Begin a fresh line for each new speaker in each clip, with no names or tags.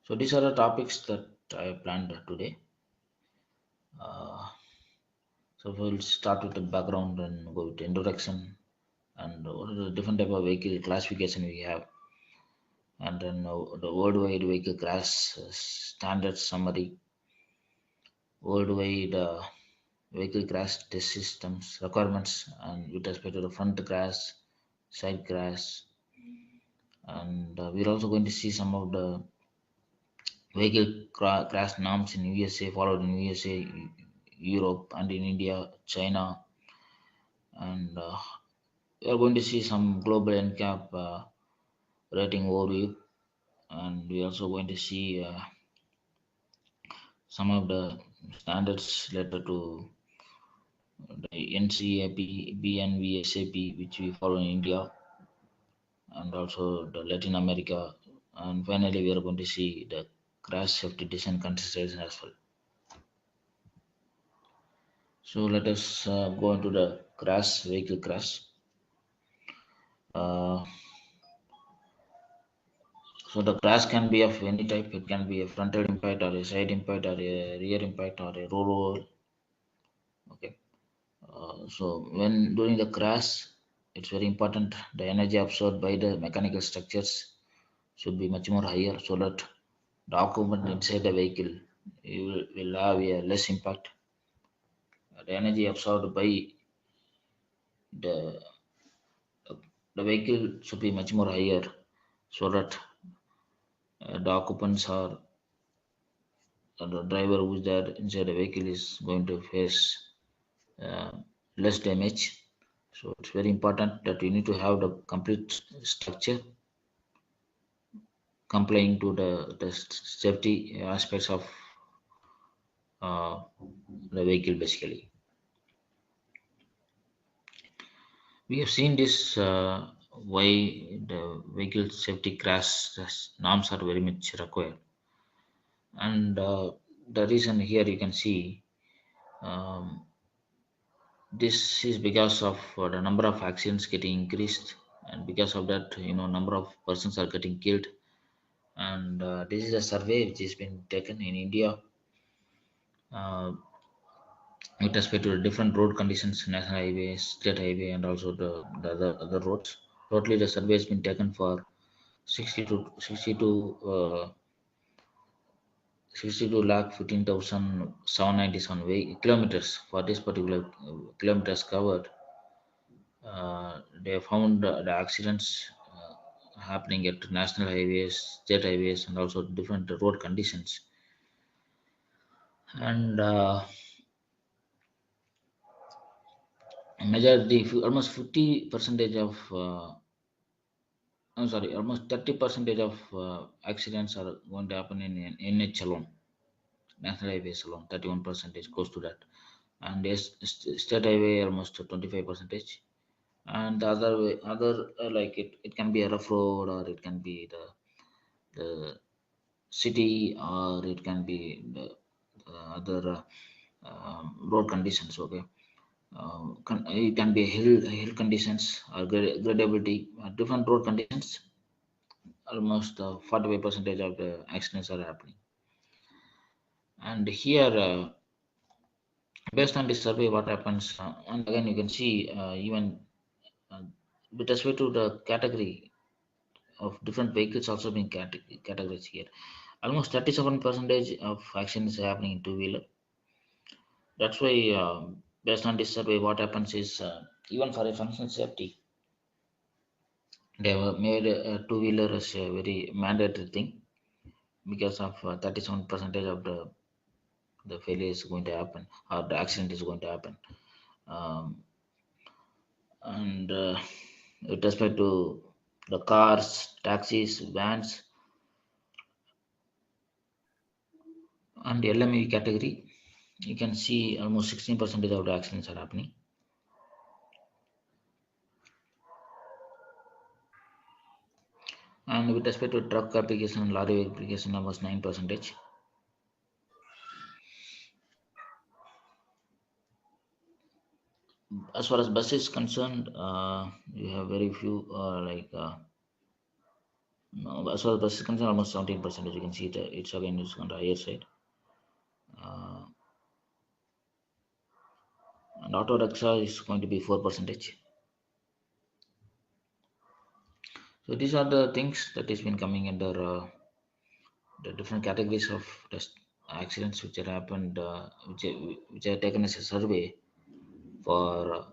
So these are the topics that I planned today. Uh, so we'll start with the background and go with the introduction and what are the different type of vehicle classification we have, and then the worldwide vehicle crash standard summary, worldwide vehicle crash test systems requirements, and with respect to the front crash, side crash, and we're also going to see some of the vehicle crash norms in USA, followed in USA, Europe, and in India, China, and we are going to see some global NCAP rating overview, and we are also going to see some of the standards related to the NCAP, BNVSAP, which we follow in India, and also the Latin America, and finally we are going to see the crash safety design consideration as well. So let us go into the crash, vehicle crash. Uh, so the crash can be of any type. It can be a frontal impact or a side impact or a rear impact or a roll. Okay. So when during the crash, it's very important the energy absorbed by the mechanical structures should be much more higher so that the occupant inside the vehicle will have a less impact. The energy absorbed by the the vehicle should be much more higher so that the occupants or the driver who's there inside the vehicle is going to face uh, less damage. So it's very important that you need to have the complete structure complying to the safety aspects of uh, the vehicle basically. We have seen this why the vehicle safety crash norms are very much required, and the reason here you can see um, this is because of the number of accidents getting increased, and because of that, number of persons are getting killed. And this is a survey which has been taken in India uh, with respect to the different road conditions, national highways, state highway, and also the other roads. Totally, the survey has been taken for 62 lakh 15,797 kilometers. For this particular kilometers covered, they found the accidents happening at national highways, state highways, and also different road conditions. And majority, almost 50 percentage of, I'm sorry, almost 30 percentage of accidents are going to happen in NH alone, national highways alone. 31 percentage close to that, and yes, state highway almost 25 percentage, and the other way, other like it can be a rough road, or it can be the city, or it can be the other road conditions. Okay, it can be hill conditions or gradability, different road conditions. Almost 45 percentage of the accidents are happening. And here, based on this survey, what happens? And again, you can see even uh, with respect to the category of different vehicles also being categorized here. Almost 37 percentage of accidents are happening in two wheeler. That's why, based on this survey, what happens is even for a functional safety, they have made a two wheeler as a very mandatory thing because of 37 percentage of the failure is going to happen, or the accident is going to happen. Um, and with respect to the cars, taxis, vans, and the LME category, you can see almost 16 percentage of the accidents are happening. And with respect to truck application, lorry application, almost 9 percentage. As far as bus is concerned, you have very few No, as far as bus is concerned, almost 17%. You can see it, it's again it's on the higher side. Uh, and auto rickshaw is going to be 4%. So these are the things that has been coming under the different categories of test accidents which had happened, which are taken as a survey for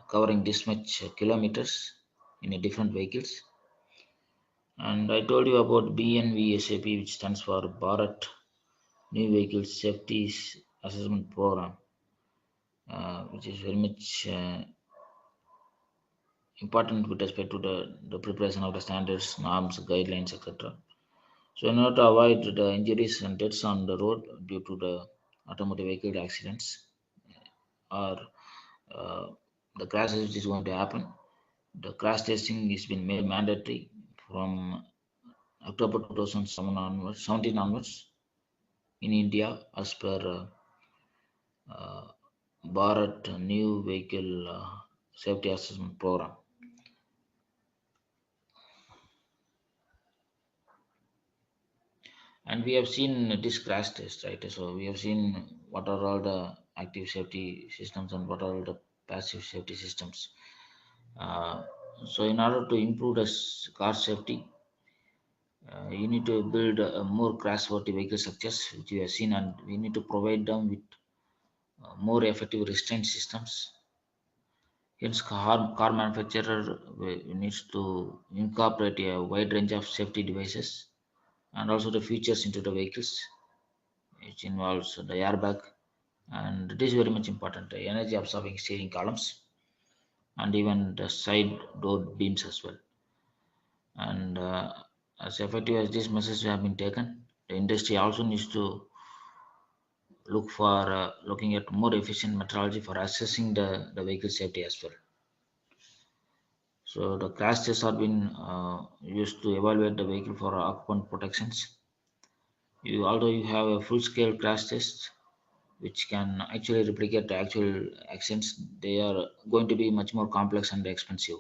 covering this much kilometers in a different vehicles. And I told you about BNVSAP, which stands for Bharat New Vehicle Safety Assessment Program, which is very much important with respect to the preparation of the standards, norms, guidelines, etc. So, in order to avoid the injuries and deaths on the road due to the automotive vehicle accidents or uh, the crashes which is going to happen, the crash testing has been made mandatory from October 2007 onwards, 17 onwards in India as per uh, Bharat New Vehicle Safety Assessment Program. And we have seen this crash test, right? So we have seen what are all the active safety systems and what are all the passive safety systems. uh, so in order to improve the car safety, you need to build more crash worthy vehicle structures which we have seen, and we need to provide them with more effective restraint systems. Hence car manufacturer needs to incorporate a wide range of safety devices and also the features into the vehicles, which involves the airbag, and it is very much important. The energy absorbing steering columns and even the side door beams as well. And as effective as these measures have been taken, the industry also needs to look for looking at more efficient methodology for assessing the vehicle safety as well. So the crash tests have been used to evaluate the vehicle for occupant protections. Although you have a full-scale crash test, which can actually replicate the actual accidents, they are going to be much more complex and expensive.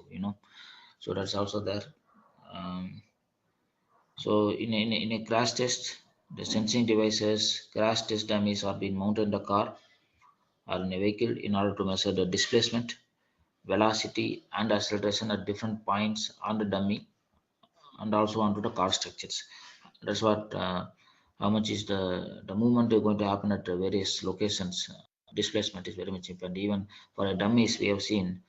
So that's also there. Um, so in a crash test, the sensing devices, crash test dummies are being mounted in the car or in a vehicle in order to measure the displacement, velocity, and acceleration at different points on the dummy and also onto the car structures. That's what how much is the movement going to happen at various locations. Displacement is very much important. Even for a dummies, we have seen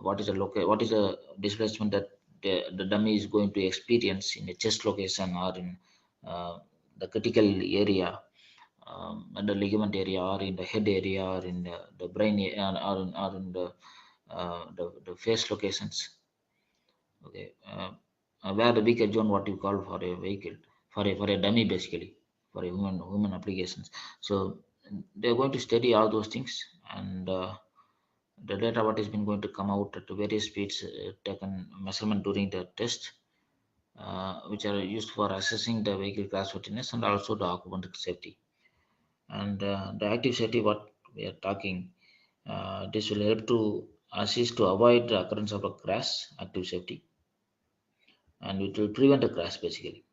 what is the displacement that the dummy is going to experience in a chest location or in uh, the critical area, and the ligament area or in the head area or in the brain or in the face locations. Okay, where the weaker zone, what you call for a vehicle, for a dummy basically, for a human applications. So they're going to study all those things, and the data what has been going to come out at various speeds, taken measurement during the test, which are used for assessing the vehicle crashworthiness and also the occupant safety. And the active safety what we are talking, this will help to assist to avoid the occurrence of a crash. Active safety, and it will prevent a crash basically.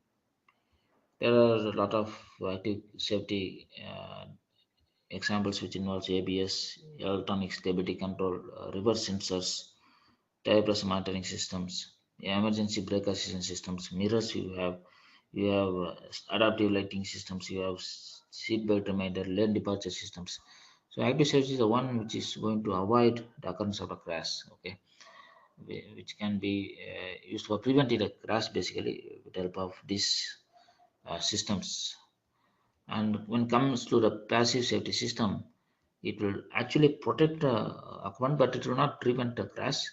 There are a lot of active safety examples which involves ABS, electronic stability control, reverse sensors, tire pressure monitoring systems, emergency brake assistance systems, mirrors. You have adaptive lighting systems. You have seat belt reminder, lane departure systems. So active safety is the one which is going to avoid the occurrence of a crash. Okay, which can be used for preventing a crash basically with the help of these systems. And when it comes to the passive safety system, it will actually protect the occupant, but it will not prevent the crash.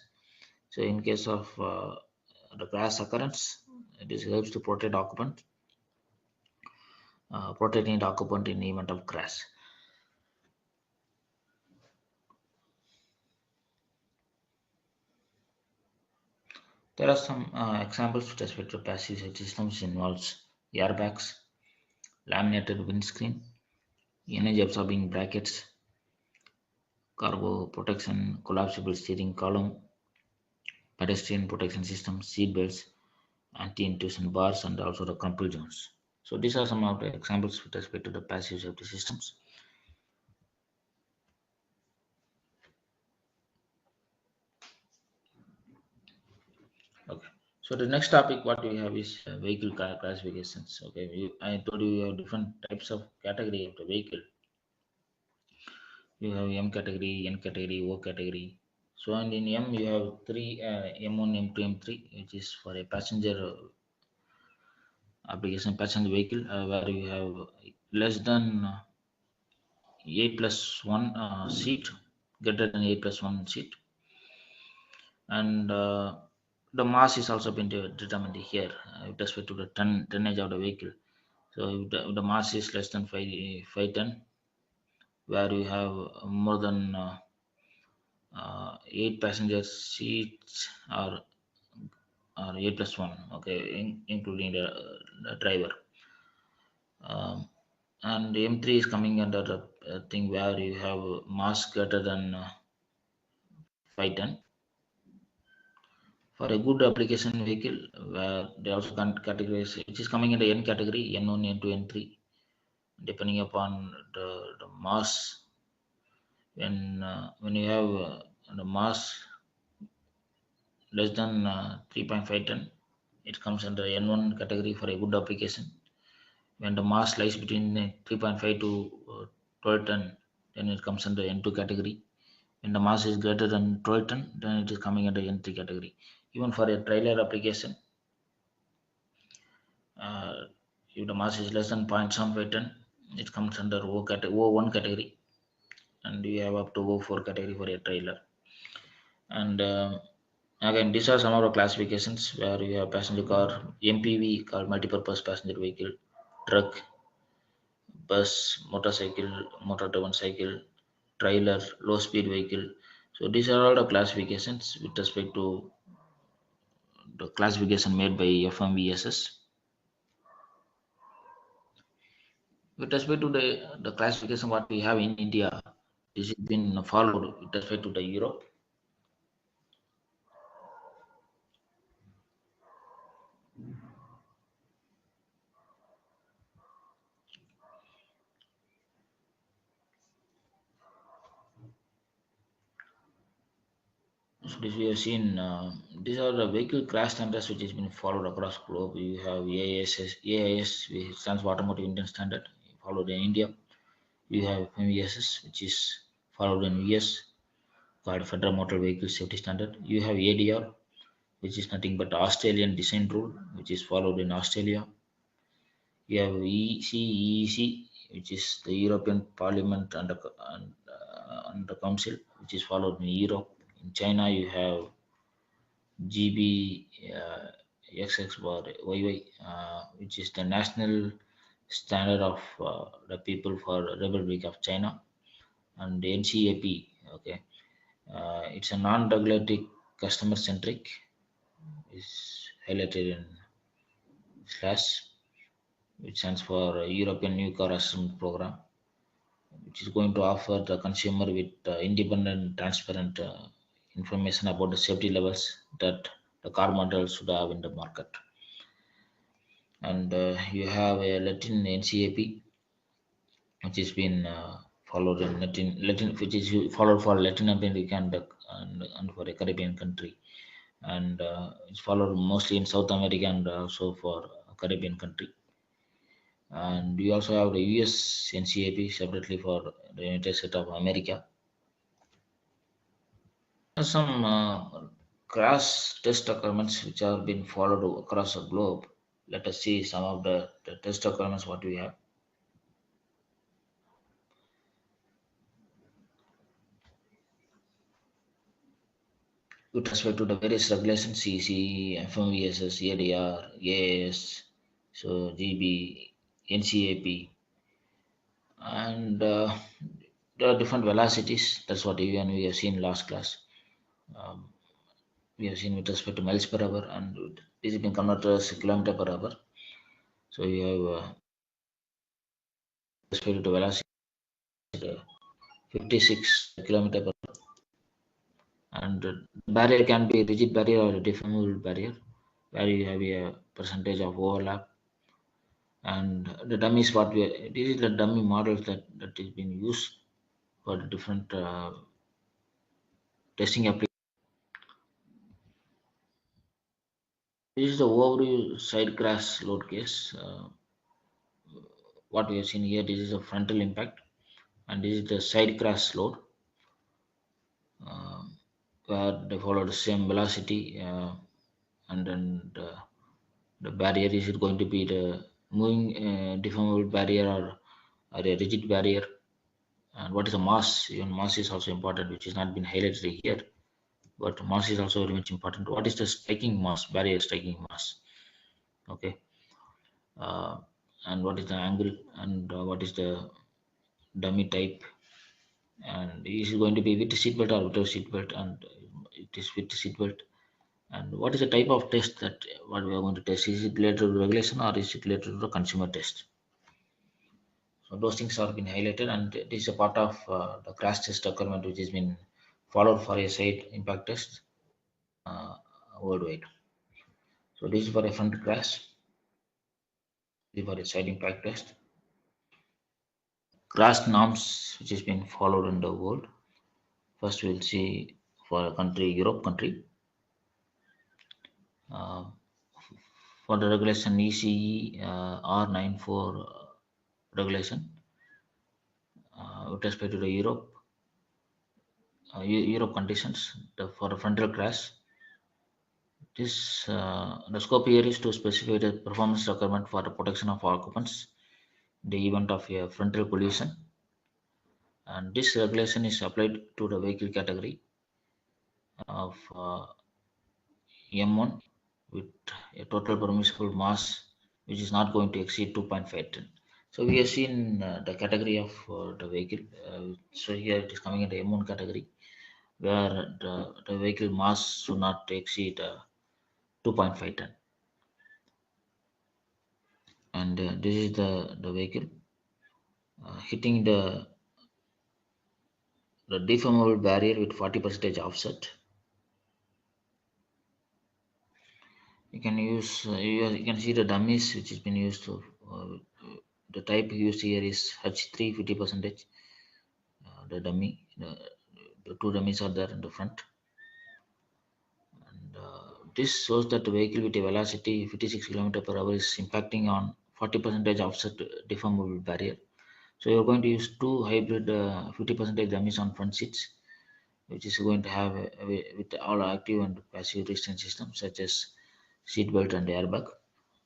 So in case of the crash occurrence, this helps to protect occupant, protecting the occupant in the event of crash. There are some examples with respect to passive safety systems involves airbags, laminated windscreen, energy absorbing brackets, cargo protection, collapsible steering column, pedestrian protection system, seat belts, anti-intrusion bars, and also the crumple zones. So these are some of the examples with respect to the passive safety systems. Okay. So the next topic what we have is vehicle classifications. Okay, I told you have different types of category of the vehicle. You have M category, N category, O category. So and in M you have three M1, M2, M3, which is for a passenger application passenger vehicle, where you have less than 8 plus 1 seat, greater than 8 plus 1 seat, and the mass is also been determined here with respect to the tonnage of the vehicle. So if the mass is less than 5 ton, where you have more than 8 passenger seats, or 8 plus 1, okay, including the driver. Um, and M3 is coming under the thing where you have mass greater than 5 ton. For a good application vehicle, where they also can categorize, which is coming in the N category, N1, N2, N3, depending upon the mass. When you have the mass less than 3.5 ton, it comes under N1 category for a good application. When the mass lies between 3.5 to 12 ton, then it comes under N2 category. When the mass is greater than 12 ton, then it is coming under N3 category. Even for a trailer application, uh, if the mass is less than 0.75 ton, it comes under O1 category, and we have up to O4 category for a trailer. And again, these are some of the classifications where you have passenger car, MPV, called multi-purpose passenger vehicle, truck, bus, motorcycle, motor-driven cycle, trailer, low-speed vehicle. So these are all the classifications with respect to the classification made by FMVSS. With respect to the classification what we have in India, this has been followed with respect to the Europe. So this we have seen. These are the vehicle crash standards which has been followed across globe. You have AIS, which stands for Automotive Indian Standard, followed in India. You have FMVSS, which is followed in US, called Federal Motor Vehicle Safety Standard. You have ADR, which is nothing but Australian design rule, which is followed in Australia. You have EC, which is the European Parliament and the Council, which is followed in Europe. In China, you have GB XX bar YY, which is the national standard of the people for Republic of China, and the NCAP. Okay, it's a non-regulatory, customer-centric. Is highlighted in slash, which stands for European New Car Assessment Program, which is going to offer the consumer with independent, transparent information about the safety levels that the car model should have in the market. And you have a Latin NCAP, which has been followed in Latin, which is followed for Latin America and for a Caribbean country, and it's followed mostly in South America and also for a Caribbean country. And we also have the US NCAP separately for the United States of America. Some crash test requirements which have been followed across the globe. Let us see some of the test requirements what we have. With respect to the various regulations, CC, FMVSS, ADR, AAS, so GB, NCAP, and there are different velocities. That's what even we have seen last class. Um, we have seen with respect to miles per hour, and this has been converted as kilometer per hour. So you have respect to velocity, 56 kilometer per hour, and barrier can be rigid barrier or a deformable barrier. where you have a percentage of overlap. And the dummy is what we this is the dummy models that is being used for the different testing applications. This is the overview side crash load case. What we have seen here, this is a frontal impact, and this is the side crash load, uh, where they follow the same velocity, and then the barrier, is it going to be the moving deformable barrier, or a rigid barrier, and what is the mass? Even mass is also important, which is not been highlighted here, but mass is also very much important. What is the striking mass, barrier striking mass? Okay. uh, and what is the angle, and what is the dummy type, and is it going to be with seatbelt or without seatbelt, and it is with seatbelt, and what is the type of test that what we are going to test? Is it related to regulation, or is it related to the consumer test? So those things are been highlighted, and this is a part of the crash test requirement which has been followed for a side impact test uh, worldwide. So this is for a front crash, this is for a side impact test. Crash norms which has been followed in the world. First, we'll see for a country, Europe country, uh, for the regulation ECE R94 regulation with respect to the Europe conditions for the frontal crash. This the scope here is to specify the performance requirement for the protection of occupants in the event of a frontal collision, and this regulation is applied to the vehicle category of M1 with a total permissible mass which is not going to exceed 2.5 ton. So we have seen the category of the vehicle. So here it is coming in the M1 category, where the vehicle mass should not exceed 2.5 ton. And this is the vehicle hitting the deformable barrier with 40% offset. You can use you can see the dummies which has been used to the type used here is H3 50%. The dummy, the two dummies are there in the front, and this shows that the vehicle with a velocity 56 km per hour is impacting on 40% offset deformable barrier. So you're going to use two hybrid 50% dummies on front seats, which is going to have with all active and passive resistance systems such as seat belt and airbag.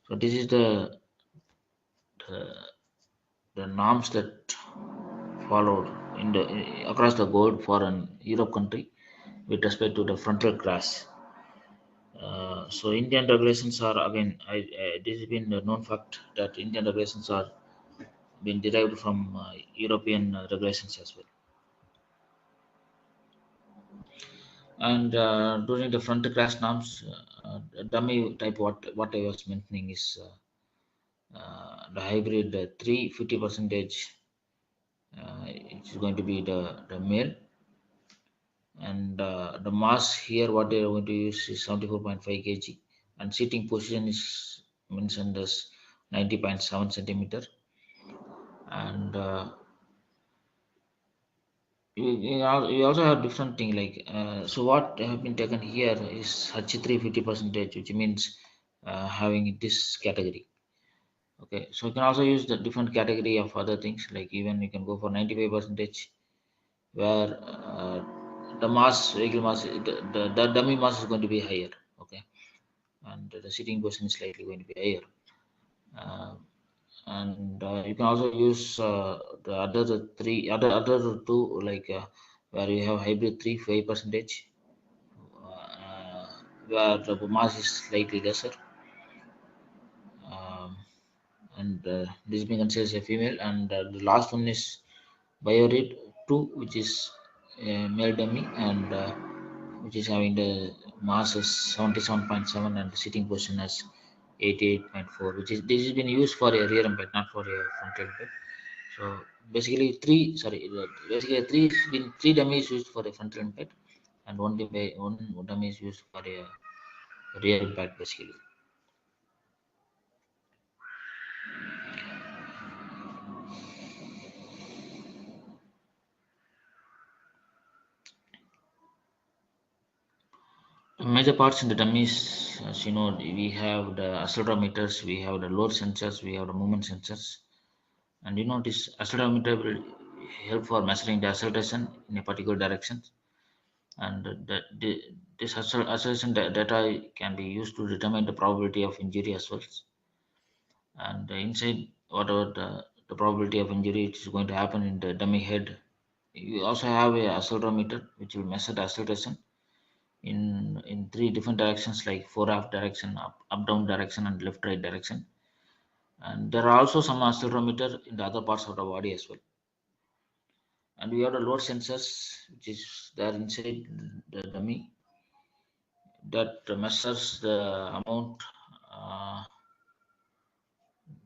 So this is the, the norms that followed in the across the board for an Europe country with respect to the frontal crash. So Indian regulations are again, this has been a known fact that Indian regulations are been derived from European regulations as well. And during the front crash norms, dummy type, what I was mentioning is the hybrid 350 percentage. It's going to be the male, and the mass here what they are going to use is 74.5 kg, and seating position is mentioned as 90.7 centimeter. And you also have different thing like so what have been taken here is H3 50 percentage, which means having this category. Okay, so you can also use the different category of other things, like even you can go for 95 percentage, where the mass, vehicle mass, the dummy mass is going to be higher. Okay, and the sitting position is slightly going to be higher. Uh, and you can also use the other two, like where you have hybrid 3 5 percentage, uh, where the mass is slightly lesser, um, and this being considered as a female. And the last one is biorid 2, which is a male dummy, and which is having the mass as 77.7 and the sitting position as 88.4, which is this has been used for a rear impact, not for a frontal impact. So basically basically three dummies used for a frontal impact, and one dummy is used for a rear impact basically. Major parts in the dummies, as you know, we have the accelerometers, we have the load sensors, we have the movement sensors, and this accelerometer will help for measuring the acceleration in a particular direction, and this acceleration data can be used to determine the probability of injury as well, and inside whatever the probability of injury which is going to happen in the dummy head. You also have a accelerometer which will measure the acceleration in three different directions like forward direction, up down direction, and left right direction. And there are also some accelerometer in the other parts of the body as well. And we have the load sensors which is there inside the dummy that measures uh,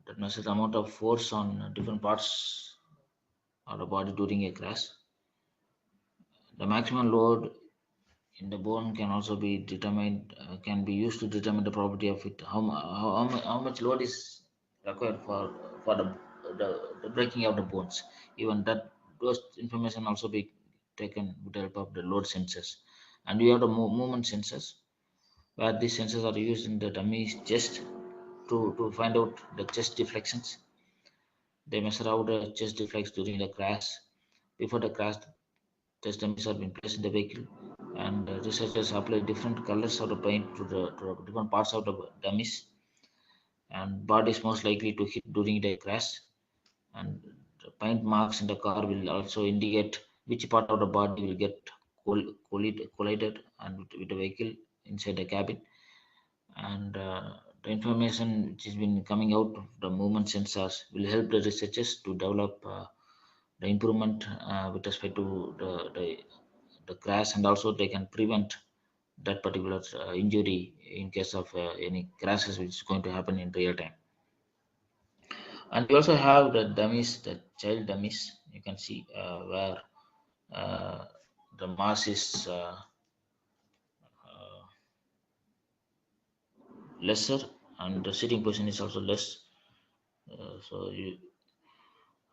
the amount of force on different parts of the body during a crash. The maximum load in the bone can also be determined, can be used to determine the probability of it. How much load is required for the breaking of the bones. Even that those information also be taken with the help of the load sensors. And we have the movement sensors, where these sensors are used in the dummy's chest to find out the chest deflections. They measure how the chest deflects during the crash. Before the crash, test dummies have been placed in the vehicle, and researchers apply different colors of the paint to the different parts of the dummies, and body is most likely to hit during the crash. And the paint marks in the car will also indicate which part of the body will get collided and with the vehicle inside the cabin. And the information which has been coming out of the movement sensors will help the researchers to develop the improvement with respect to the crash, and also they can prevent that particular injury in case of any crashes which is going to happen in real time. And we also have the dummies, the child dummies. You can see where uh, the mass is lesser, and the sitting position is also less.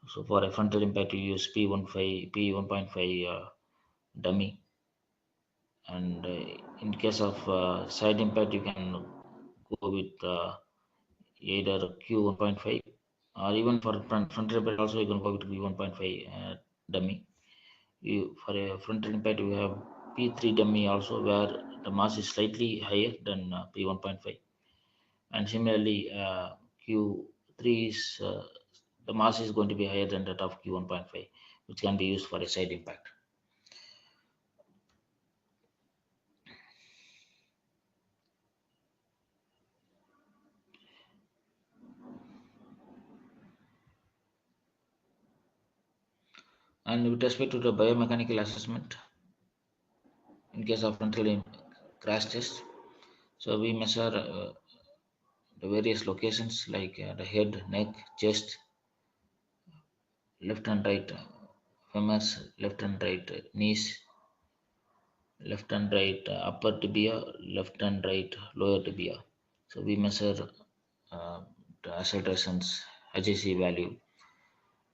So for a frontal impact, you use P1.5 dummy, and in case of side impact, you can go with either Q1.5, or even for frontal impact also you can go with P1.5 dummy. For a frontal impact you have P3 dummy also, where the mass is slightly higher than P1.5, and similarly Q3 is the mass is going to be higher than that of Q1.5, which can be used for a side impact. And with respect to the biomechanical assessment, in case of crash test, so we measure the various locations like the head, neck, chest, left and right femurs, left and right knees, left and right upper tibia, left and right lower tibia. So we measure uh, the accelerations HAC value,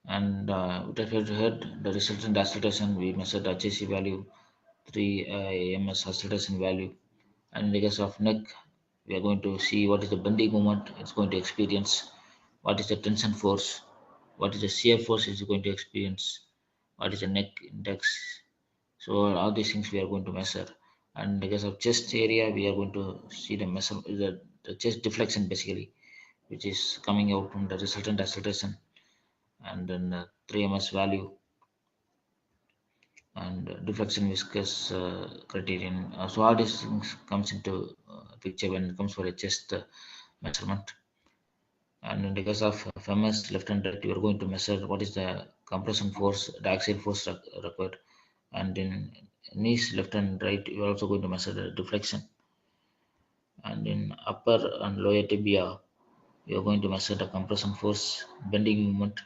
and with respect to head, the resultant acceleration we measure the HAC value, 3 ms acceleration value. And in the case of neck, we are going to see what is the bending moment it's going to experience, what is the tension force, what is the shear force it's going to experience, what is the neck index. So all these things we are going to measure. And in the case of chest area, we are going to see the chest deflection basically, which is coming out from the resultant acceleration, and then 3 ms value, and deflection viscous criterion. So all these things comes into picture when it comes for a chest measurement. And in the case of femurs, left and right, you are going to measure what is the compression force, the axial force required. And in knees, left and right, you are also going to measure the deflection. And in upper and lower tibia, you are going to measure the compression force, bending moment,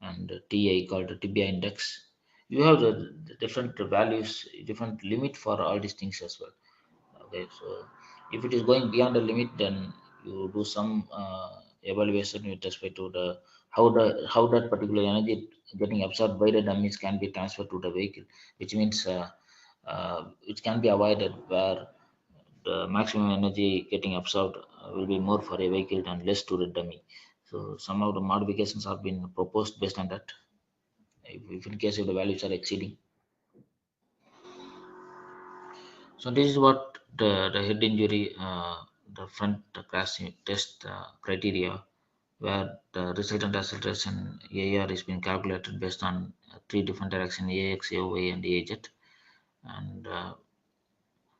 and TI called the tibia index. You have the different values, different limit for all these things as well. Okay, so if it is going beyond the limit, then you do some evaluation with respect to the how that particular energy getting absorbed by the dummies can be transferred to the vehicle, which means which can be avoided, where the maximum energy getting absorbed will be more for a vehicle and less to the dummy. So some of the modifications have been proposed based on that. If in case if the values are exceeding. So this is what the head injury, the front crash test criteria, where the resultant acceleration AR is being calculated based on three different directions: AX, AY, and AZ. And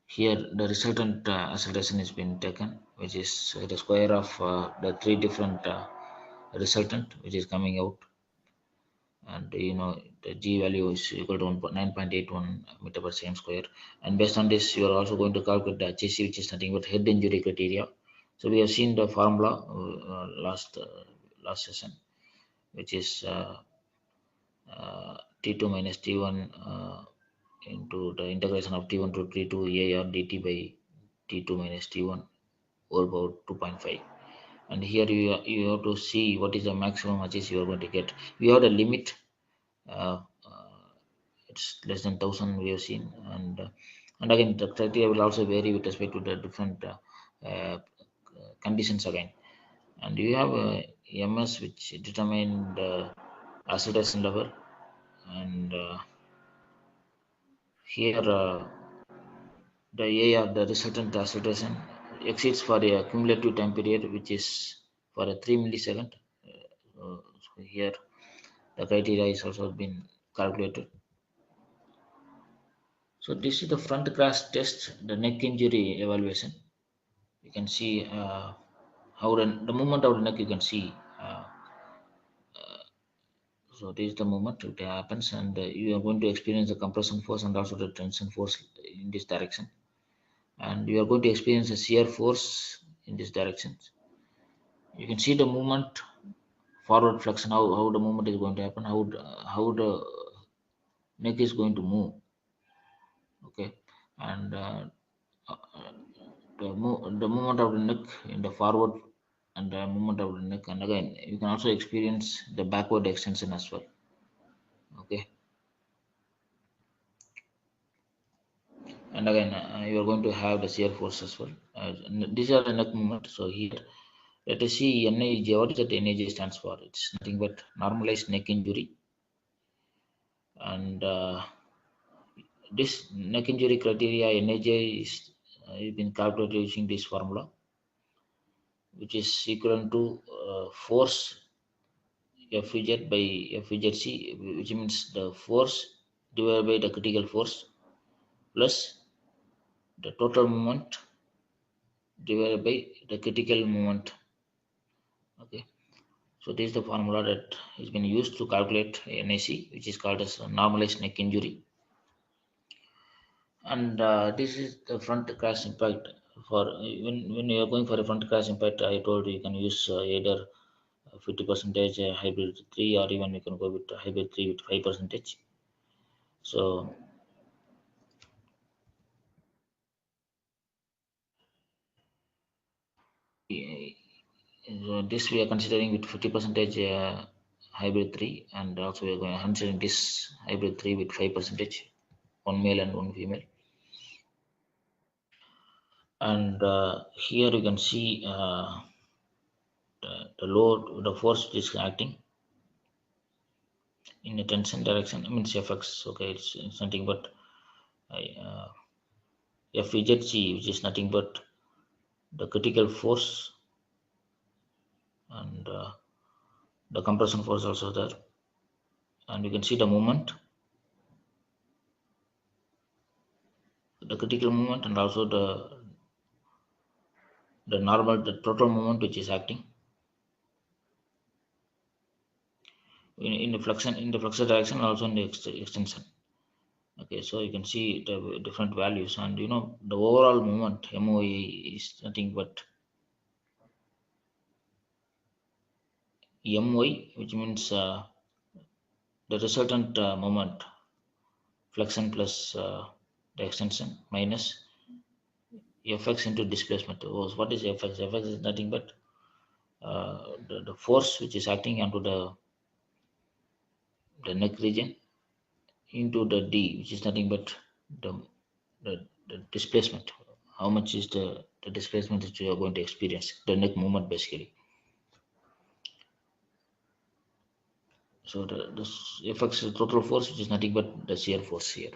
here the resultant acceleration is being taken, which is the square of the three different resultant, which is coming out, and the g value is equal to 9.81 meter per second square. And based on this, you are also going to calculate the HSC, which is nothing but head injury criteria. So we have seen the formula last session, which is t2 minus t1 into the integration of t1 to t2 ar dt by t2 minus t1 over about 2.5. And here you have to see what is the maximum HSC you are going to get. We have the limit, uh, uh, it's less than 1000 we have seen. And again the criteria will also vary with respect to the different conditions again. And you have ms which determine the acceleration level. And here the AR, the resultant acceleration, exceeds for a cumulative time period, which is for a 3 millisecond. So here the criteria is also been calculated. So this is the front crash test, the neck injury evaluation. You can see how the movement of the neck you can see. So this is the movement it happens, and you are going to experience the compression force and also the tension force in this direction. And you are going to experience a shear force in this direction. You can see the movement, forward flexion, how the movement is going to happen, how the neck is going to move. Okay. And uh, the movement of the neck in the forward and the movement of the neck. And again you can also experience the backward extension as well. Okay. And again you are going to have the shear force as well. These are the neck movement. So here let us see NIJ. What is that NIJ stands for? It's nothing but normalized neck injury. And this neck injury criteria NIJ is been calculated using this formula, which is equal to force FZ by FZC, which means the force divided by the critical force plus the total moment divided by the critical moment. Okay, so this is the formula that has been used to calculate NIC, which is called as normalized neck injury. And this is the front crash impact. For when you are going for a front crash impact, I told you can use either 50 percentage hybrid 3, or even you can go with hybrid 3 with 5 percentage. So so this we are considering with 50 percentage hybrid 3, and also we are going considering this hybrid 3 with 5 percentage, one male and one female. And here you can see the load, the force which is acting in a tension direction. I mean fx. Okay, it's nothing but FVZC, which is nothing but the critical force, and the compression force also there. And you can see the movement, the critical movement, and also the normal, the total movement which is acting in the flexion, in the flexor direction, and also in the extension. Okay, so you can see the different values. And the overall movement MOE is nothing but MY, which means the resultant moment, flexion plus the extension, minus Fx into displacement. What is Fx? Fx is nothing but the force which is acting onto the neck region into the D, which is nothing but the, the displacement how much is the displacement that you are going to experience, the neck movement basically. So the affects the total force, which is nothing but the shear force here.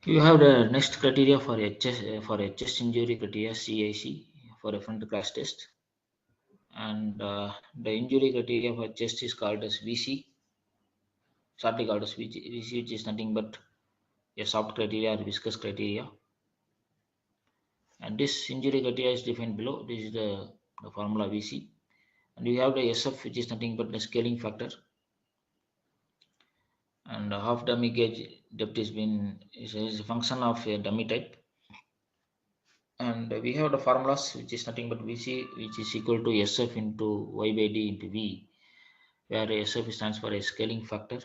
You have the next criteria for a chest injury criteria CIC for a front crash test, and the injury criteria for chest is called as VC, shortly called as VC, which is nothing but a soft criteria or viscous criteria. And this injury criteria is defined below. This is the formula VC, and you have the SF, which is nothing but the scaling factor, and half dummy gauge depth is a function of a dummy type. And we have the formulas, which is nothing but VC, which is equal to SF into Y by D into V, where SF stands for a scaling factor,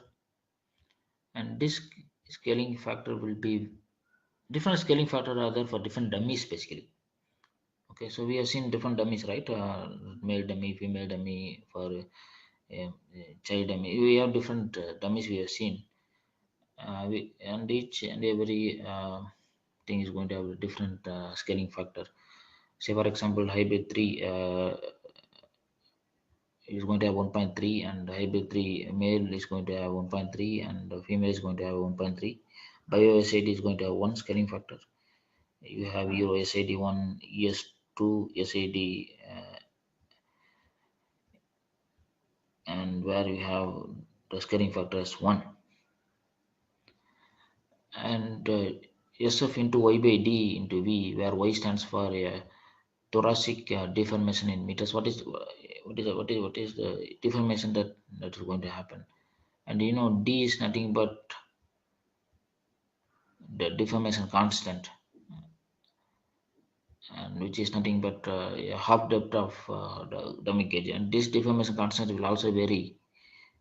and this scaling factor will be different. Scaling factor are there for different dummies basically. Okay, so we have seen different dummies, right? Male dummy, female dummy, for child dummy. We have different dummies we have seen, and each and every thing is going to have a different scaling factor. Say for example, hybrid 3 is going to have 1.3, and hybrid 3 male is going to have 1.3, and the female is going to have 1.3. Bio SID is going to have one scaling factor. You have Euro SID 1, ES2 SID, and where you have the scaling factor as 1, and SF into Y by D into V, where Y stands for thoracic deformation in meters. What is the deformation that is going to happen? And D is nothing but the deformation constant, and which is nothing but a half depth of the dummy gauge. And this deformation constant will also vary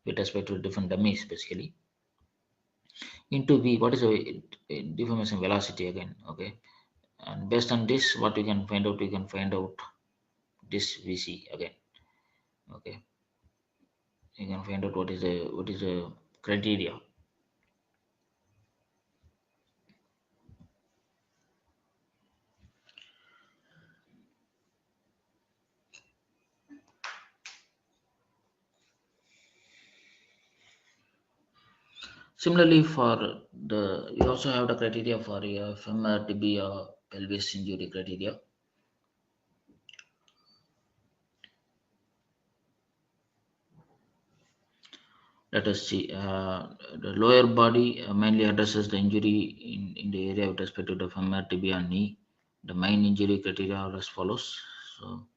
with respect to different dummies basically. Into V, what is the deformation velocity again? Okay, and based on this, what we can find out, this VC again. Okay, you can find out what is the criteria. Similarly, for we also have the criteria for femur, tibia, pelvis injury criteria. Let us see. The lower body mainly addresses the injury in the area with respect to the femur, tibia, and knee. The main injury criteria are as follows. So,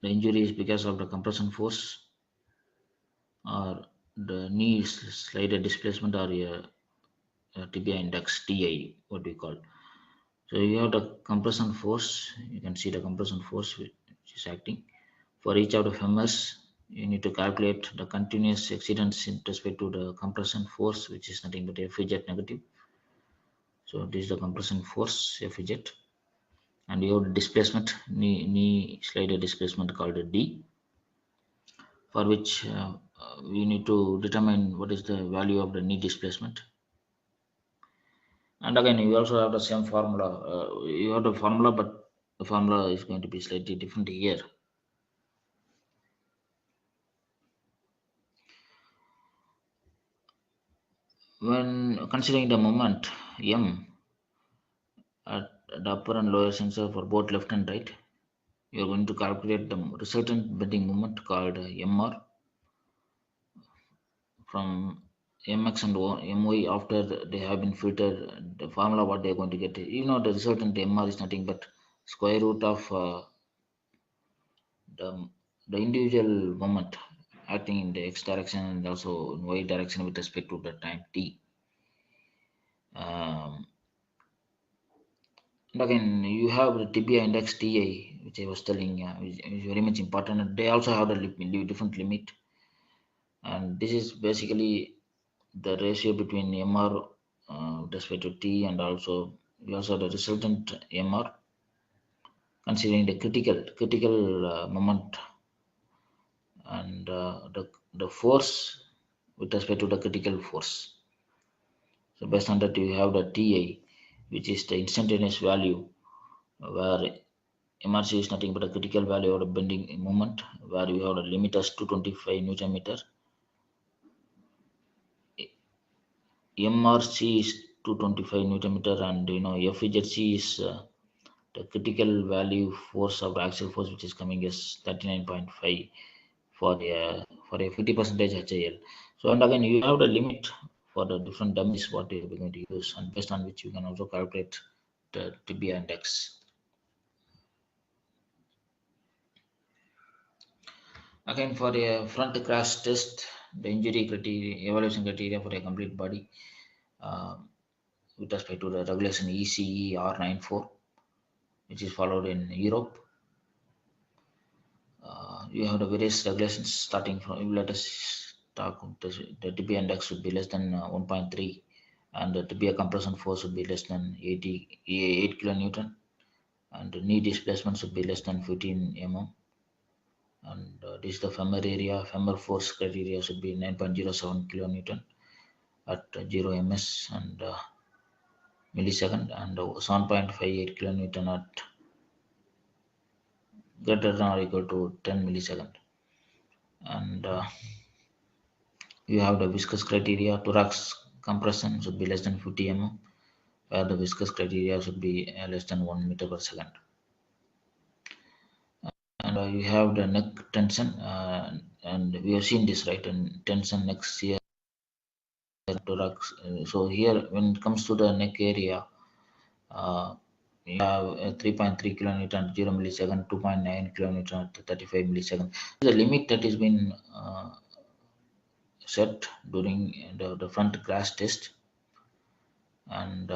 the injury is because of the compression force, or the knee slider displacement, or tibia index TI, what we call. So you have the compression force. You can see the compression force which is acting. For each of the femurs, you need to calculate the continuous exceedance in respect to the compression force, which is nothing but Fz negative. So this is the compression force Fz, and you have the displacement, knee slider displacement, called D, for which we need to determine what is the value of the knee displacement. And again, you also have the same formula. You have the formula, but the formula is going to be slightly different here. When considering the moment M at the upper and lower sensor for both left and right, you are going to calculate the resultant bending moment, called MR, from MX and MY after they have been filtered. The formula what they are going to get, the resultant MR is nothing but square root of the, the individual moment acting in the X direction and also in Y direction with respect to the time T. Um, and again, you have the tibia index TI, which I was telling, which is very much important. And they also have the different limit, and this is basically the ratio between MR with respect to T, and also We also have the resultant MR, considering the critical moment and the force with respect to the critical force. So based on that, you have the TI, which is the instantaneous value, where MRC is nothing but a critical value of the bending moment, where you have the limit as 225 Newton meter. MRC is 225 Newton meter, and FZC is the critical value force of the axial force, which is coming as 39.5 for a 50 percentage HIL. So and again you have the limit for the different dummies what you are going to use, and based on which you can also calculate the TBI index. Again, for a front crash test, the injury criteria, evaluation criteria for a complete body, uh, with respect to the regulation ECE R94, which is followed in Europe. You have the various regulations starting from, let us talk, the TBI index should be less than 1.3, and the TBI compression force should be less than 8 kilonewton, and the knee displacement should be less than 15 mm. And this is the femur area. Femur force criteria should be 9.07 kilonewton at 0 ms and millisecond, and 7.58 kilonewton at greater than or equal to 10 millisecond. And you have the viscous criteria. Thorax compression should be less than 50 mm, where the viscous criteria should be less than 1 meter per second. And you have the neck tension, and we have seen this, right? And tension neck shear thorax. So here, when it comes to the neck area, uh, you have 3.3 kilonewton at 0 millisecond, 2.9 kilonewton at 35 millisecond. The limit that has been set during the front crash test, and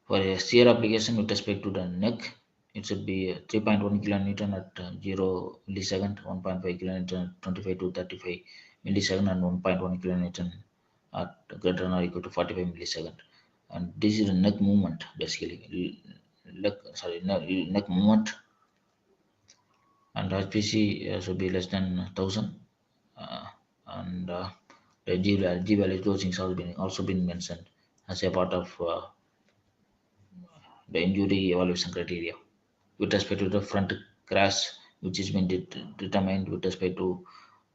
for a shear application with respect to the neck, it should be 3.1 kilonewton at 0 millisecond, 1.5 kilonewton at 25 to 35 millisecond, and 1.1 kilonewton at greater than or equal to 45 millisecond. And this is the neck movement basically. Neck movement, and HPC should be less than 1000, uh, and the G value, those things have been also been mentioned as a part of the injury evaluation criteria with respect to the front crash, which has been determined with respect to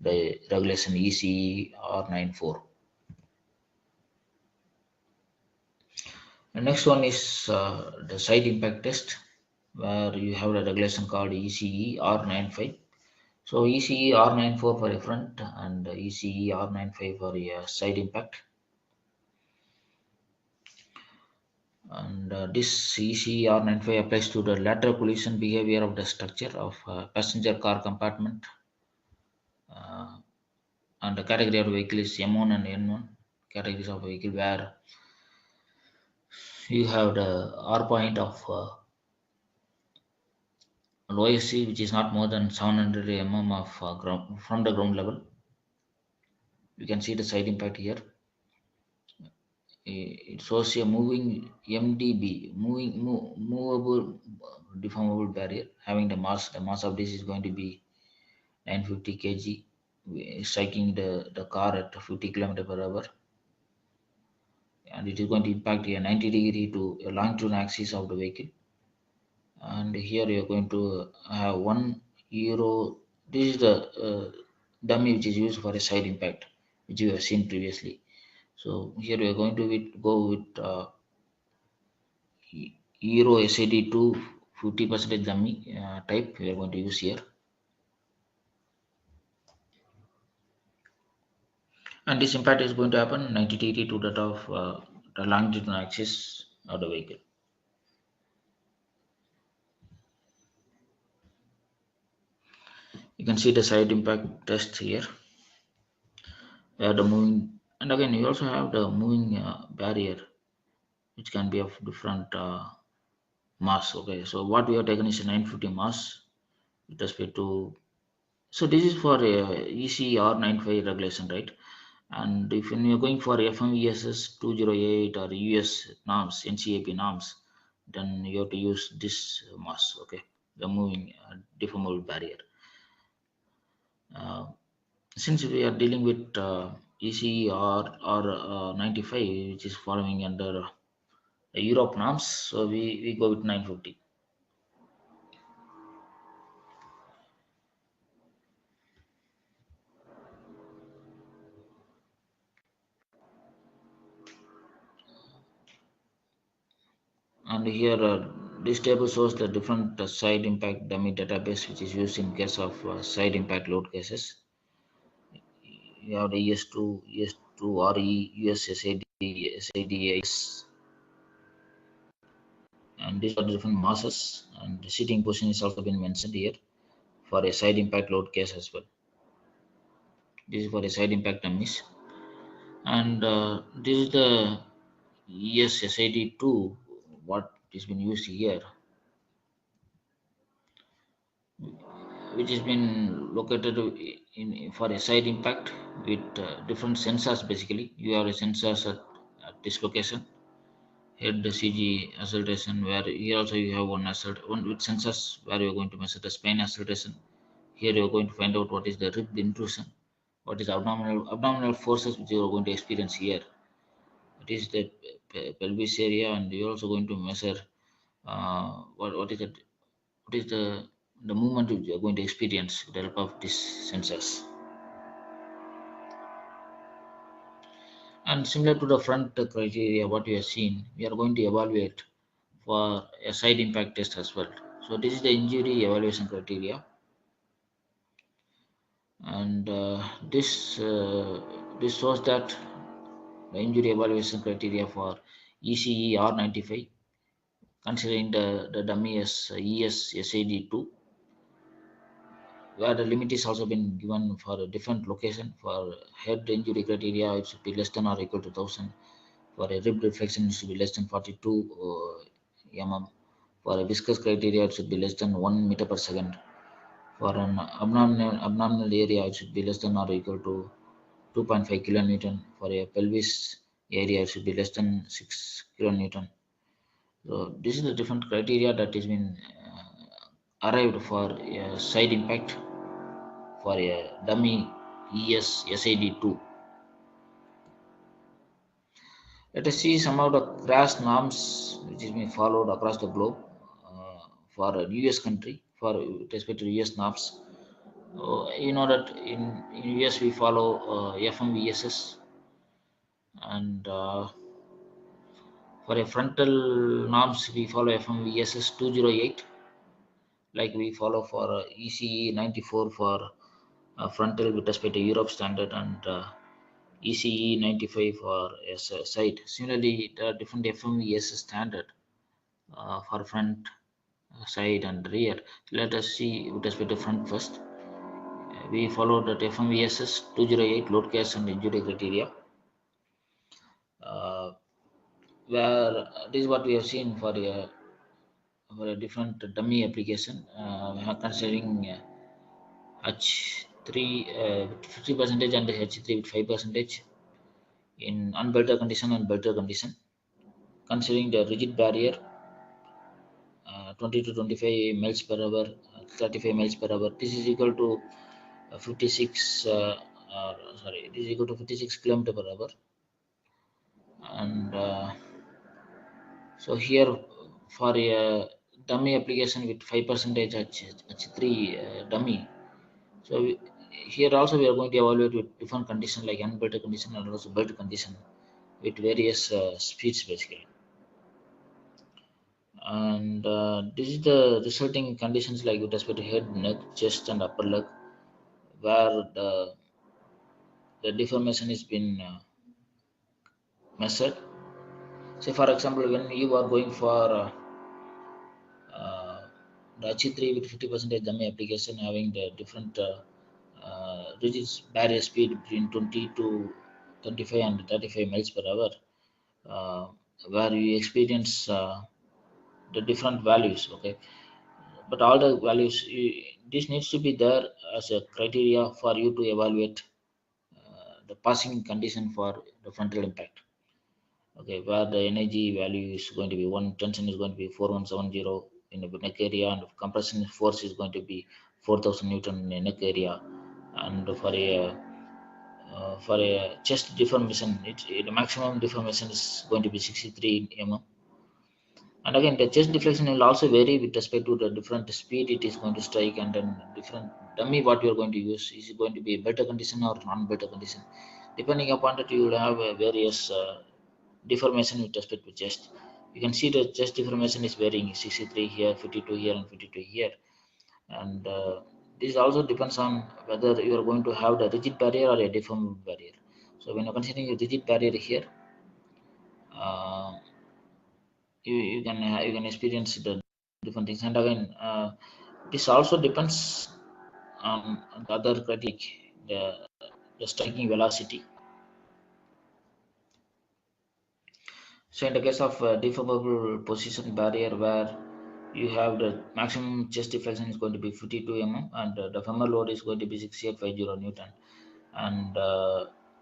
the regulation ECE R94. The next one is the side impact test, where you have a regulation called ECE R95. So ECE R94 for a front, and ECE R95 for a side impact. And this ECE R95 applies to the lateral collision behavior of the structure of passenger car compartment. Uh, and the category of vehicle is M1 and N1 categories of vehicle, where you have the R point of lowest C, which is not more than 700 mm of ground from the ground level. You can see the side impact here. It shows a moving MDB, movable deformable barrier, having the mass. The mass of this is going to be 950 kg, striking the car at 50 km/h, and it is going to impact a 90-degree to a longitudinal axis of the vehicle. And here you are going to have 1 euro. This is the dummy which is used for a side impact, which you have seen previously. So here we are going to go with Euro SAD2 50% dummy type we are going to use here. And this impact is going to happen 90 degree to that of the longitudinal axis of the vehicle. You can see the side impact test here. The moving, and again you also have the moving barrier, which can be of different mass. Okay, so what we have taken is a 950 mass with respect to. So this is for ECR 95 regulation, right? And if when you're going for FMVSS 208 or US norms, NCAP norms, then you have to use this mass, okay, the moving deformable barrier. Uh, since we are dealing with ECE or 95, which is following under Europe norms, so we go with 950. And here, this table shows the different side impact dummy database which is used in case of side impact load cases. You have the ES2, ES2 RE, USSAD, SADAS, and these are the different masses. And the seating position is also been mentioned here for a side impact load case as well. This is for a side impact dummies. And this is the ESSAD2, what is been used here, which has been located for a side impact with different sensors. Basically, you have a sensors at this location, head the CG acceleration, where here also you have one with sensors where you are going to measure the spine acceleration. Here you are going to find out what is the rib intrusion, what is abdominal forces which you are going to experience here. It is the pelvis area, and you are also going to measure what is it, what is the movement which you are going to experience with the help of these sensors. And similar to the front criteria, what we have seen, we are going to evaluate for a side impact test as well. So this is the injury evaluation criteria, and this shows that the injury evaluation criteria for ECE R95, considering the dummy as ES SAD2, where the limit is also been given for a different location. For head injury criteria, it should be less than or equal to 1000. For a rib deflection, it should be less than 42 mm. For a viscous criteria, it should be less than 1 meter per second. For an abdominal area, it should be less than or equal to 2.5 kilonewton. For a pelvis area, it should be less than 6 kilonewton. So this is the different criteria that has been arrived for a side impact for a dummy ES SAD2. Let us see some of the crash norms which is being followed across the globe for a US country for respect to US norms. You know that in US we follow FMVSS, and for a frontal norms we follow FMVSS 208, like we follow for ECE 94 for frontal with respect to Europe standard, and ECE 95 for side. Similarly, there are different FMVSS standard for front, side, and rear. Let us see with respect to front first. We follow that FMVSS 208 load case and injury criteria, uh, where this is what we have seen for a different dummy application, considering H3 50 percentage and H3 with 5 percentage in unbelted condition and belted condition, considering the rigid barrier 20 to 25 miles per hour, 35 miles per hour. This is equal to 56. This is equal to 56 kilometer per hour, and so here for a dummy application with 5 percentage H3 dummy. So here also we are going to evaluate with different conditions like unbelted condition and also belted condition with various speeds basically. And this is the resulting conditions like with respect to head, neck, chest, and upper leg, where the deformation has been measured. Say, for example, when you are going for uh, the H3 with 50% dummy application having the different rigid barrier speed between 20 to 25 and 35 miles per hour, uh, where you experience the different values. Okay, but all the values this needs to be there as a criteria for you to evaluate the passing condition for the frontal impact. Okay, where the energy value is going to be one, tension is going to be 4170 in the neck area, and compression force is going to be 4000 Newton in the neck area. And for a chest deformation, the maximum deformation is going to be 63 mm. And again, the chest deflection will also vary with respect to the different speed it is going to strike, and then different dummy what you are going to use. Is it going to be a better condition or non-better condition? Depending upon that, you will have various deformation with respect to chest. You can see the chest deformation is varying 63 here, 52 here, and 52 here. And this also depends on whether you are going to have the rigid barrier or a deformable barrier. So when you're considering a rigid barrier here, uh, you can experience the different things. And again, this also depends on the other criteria, the, the striking velocity. So in the case of deformable position barrier, where you have the maximum chest deflection is going to be 52 mm, and the femoral load is going to be 6850 Newton. And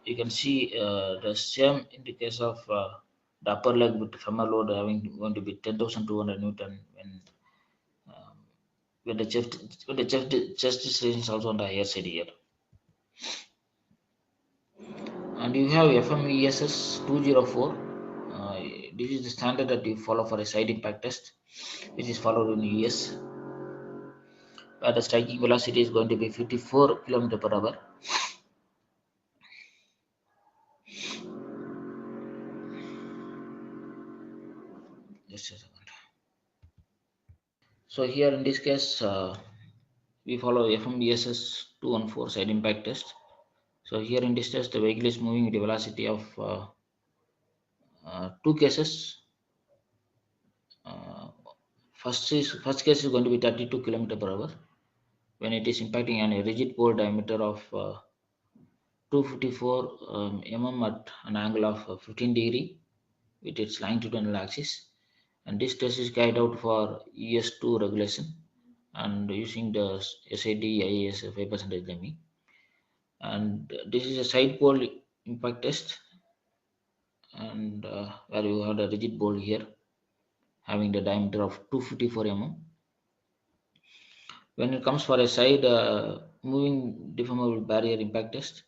you can see the same in the case of the upper leg with femoral load having going to be 10,200 Newton um, when the chest is also on the higher side here. And you have FMESS 204. This is the standard that you follow for a side impact test, which is followed in the US, where the striking velocity is going to be 54 km per hour. Just a second. So here in this case, we follow FMESS 214 side impact test. So here in this test, the vehicle is moving with a velocity of two cases. Uh, first case is going to be 32 km per hour when it is impacting on a rigid pole diameter of 254 mm at an angle of 15 with its longitudinal axis. And this test is carried out for ES2 regulation and using the SAD IAS 5% dummy. And this is a side pole impact test, and where you have the rigid pole here having the diameter of 254 mm. When it comes for a side moving deformable barrier impact test,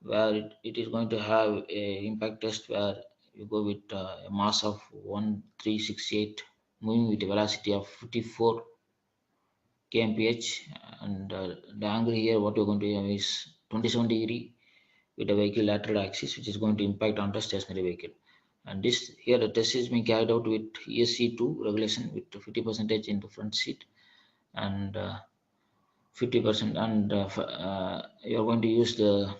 where it is going to have a impact test where you go with a mass of 1368 moving with a velocity of 54 kmph, and the angle here what you're going to have is 27 with the vehicle lateral axis, which is going to impact on the stationary vehicle. And this here the test is being carried out with ESC2 regulation with 50% in the front seat and 50%, and you are going to use the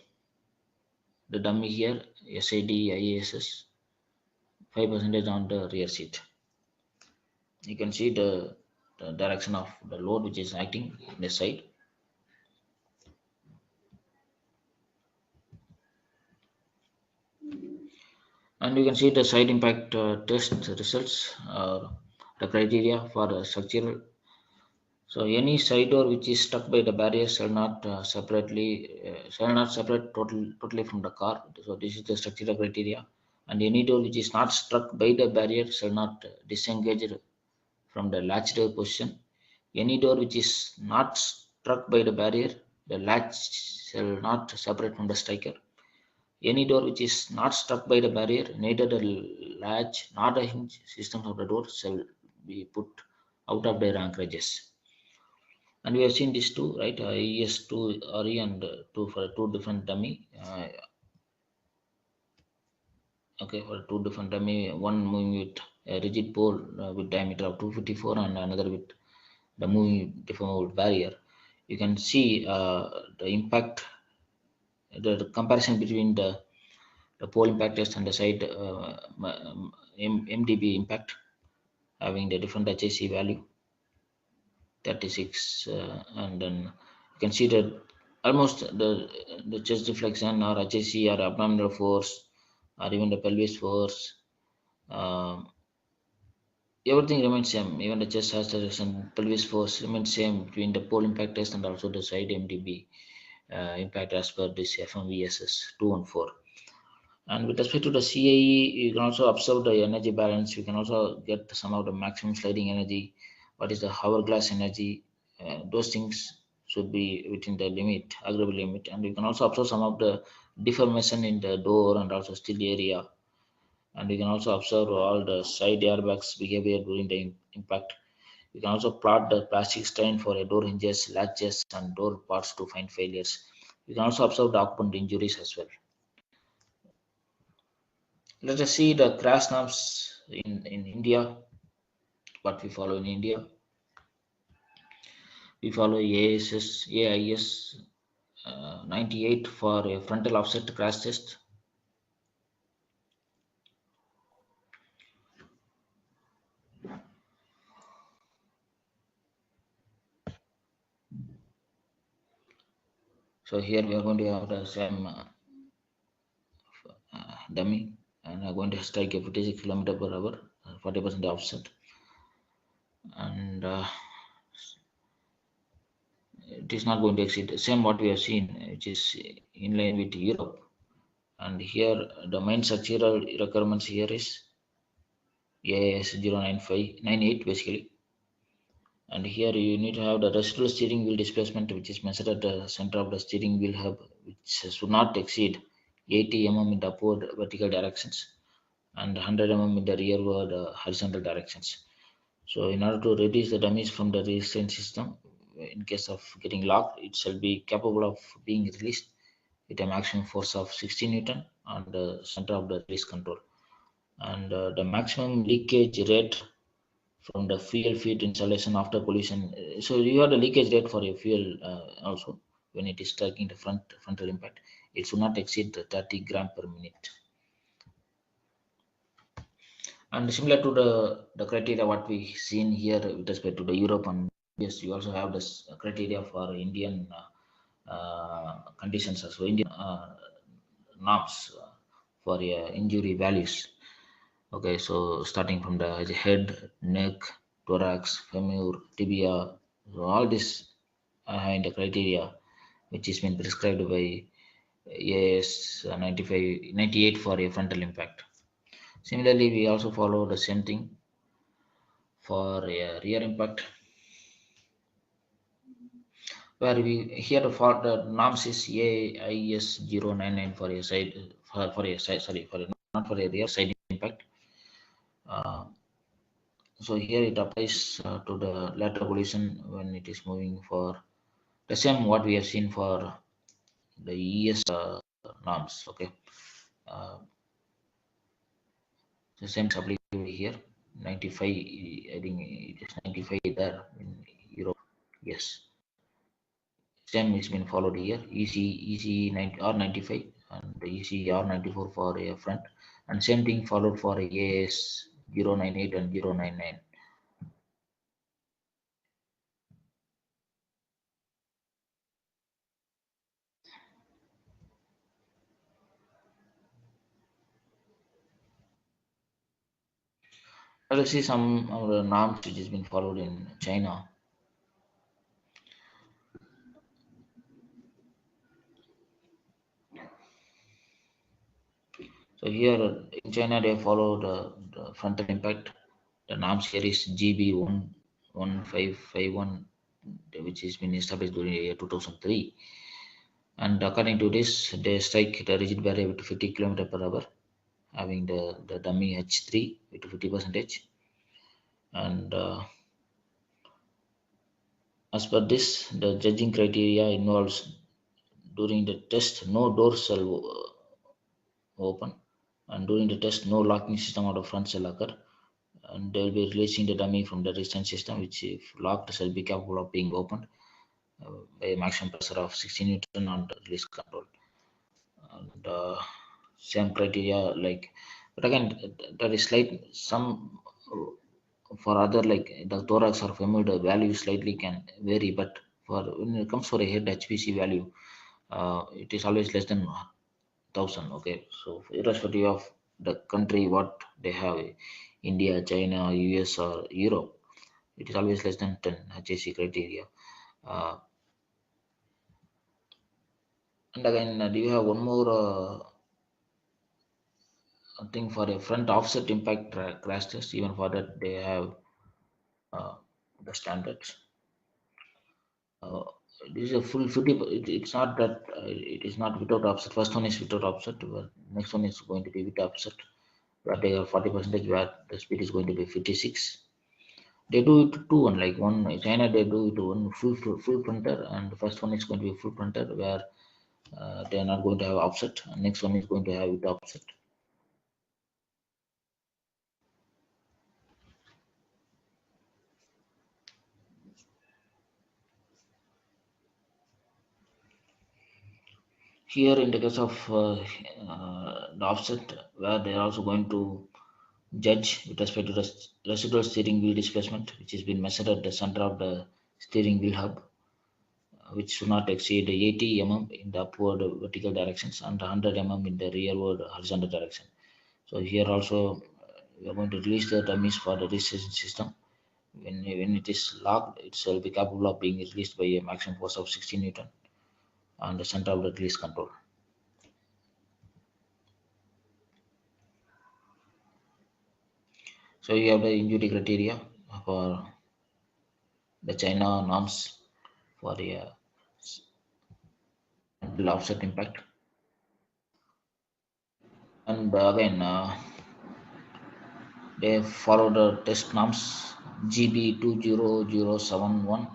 dummy here SAD IASS 5% on the rear seat. You can see the direction of the load which is acting in the side. And you can see the side impact test results, the criteria for structural. So any side door which is stuck by the barrier shall not separate totally from the car. So this is the structural criteria. And any door which is not struck by the barrier shall not disengage from the latch door position. Any door which is not struck by the barrier, the latch shall not separate from the striker. Any door which is not struck by the barrier, neither the latch nor the hinge systems of the door shall be put out of their anchorages. And we have seen these two, right? ES2 RE and two for two different dummy. Okay, for two different dummy, one moving with a rigid pole with diameter of 254 and another with the moving deformable barrier. You can see the impact, the comparison between the pole impact test and the side MDB impact having the different HIC value 36, and then you can see that almost the chest deflection or HIC or abdominal force or even the pelvis force, everything remains same. Even the chest acceleration, pelvis force remains same between the pole impact test and also the side MDB. impact as per this FMVSS 2 and 4. And with respect to the CAE, you can also observe the energy balance. You can also get some of the maximum sliding energy. What is the hourglass energy? Those things should be within the limit, agreeable limit. And you can also observe some of the deformation in the door and also steel area. And you can also observe all the side airbags behavior during the impact. You can also plot the plastic strain for a door hinges, latches, and door parts to find failures. You can also observe the occupant injuries as well. Let us see the crash norms in India, what we follow in India. We follow AIS 98 for a frontal offset crash test. So here we are going to have the same dummy and are going to strike a 56 km per hour, 40% offset. And it is not going to exceed the same what we have seen, which is in line with Europe. And here the main structural requirements here is AIS 09598 basically. And here you need to have the residual steering wheel displacement, which is measured at the center of the steering wheel hub, which should not exceed 80 mm in the upward vertical directions and 100 mm in the rearward horizontal directions. So in order to reduce the damage from the resistance system, in case of getting locked, it shall be capable of being released with a maximum force of 60 Newton on the center of the release control. And the maximum leakage rate from the fuel feed installation after collision. So you have the leakage rate for your fuel also when it is striking the frontal impact. It should not exceed the 30 gram per minute. And similar to the criteria what we seen here with respect to the Europe and yes, you also have this criteria for Indian conditions as well, Indian norms for injury values. Okay, so starting from the head, neck, thorax, femur, tibia, so all this are having the criteria which is been prescribed by AS 95, 98 for a frontal impact. Similarly, we also follow the same thing for a rear impact, where we here for the norms is AIS 099 for a side for a side sorry for a, not for a rear side impact. Uh, so here it applies to the lateral collision when it is moving for the same what we have seen for the ES norms. Okay, uh, the same is applicable here. 95, I think it is 95 there in Europe. Yes. Same is been followed here. EC 90 R95 and the EC R94 for a front, and same thing followed for a AS 098 and 099. Let's see some of the norms which has been followed in China. So here in China they follow the frontal impact. The norms here is GB 11551, which has been established during the year 2003. And according to this, they strike the rigid barrier with 50 km per hour, having the dummy H3 with 50 percentage. And as per this, the judging criteria involves during the test, no door shall open, and during the test, no locking system of the front shall occur. And they will be releasing the dummy from the resistance system, which, if locked, shall be capable of being opened by a maximum pressure of 16 Newton on the release control. And same criteria like, but again, there is slight some for other like the thorax or femur, the value slightly can vary, but for when it comes for a head HPC value, it is always less than 1,000. Okay, so irrespective of the country what they have, India, China, US or Europe, it is always less than 10 HAC criteria. uh, And again, do you have one more thing for a front offset impact crash test? Even for that, they have uh, the standards. Uh, this is a full 50. It's not that it is not without offset. First one is without offset. But next one is going to be with offset. Where they have 40 percentage, where the speed is going to be 56. They do it two one, like one China they do it one full fronter, and the first one is going to be full fronter where they are not going to have offset, and next one is going to have with offset. Here in the case of the offset, where they are also going to judge with respect to the residual steering wheel displacement, which has been measured at the center of the steering wheel hub, which should not exceed 80 mm in the upward vertical directions and 100 mm in the rearward horizontal direction. So here also we are going to release the dummies for the registration system. When it is locked, it will be capable of being released by a maximum force of 16 Newton on the center of the release control. So you have the injury criteria for the China norms for the offset impact. And again, they follow the test norms GB 20071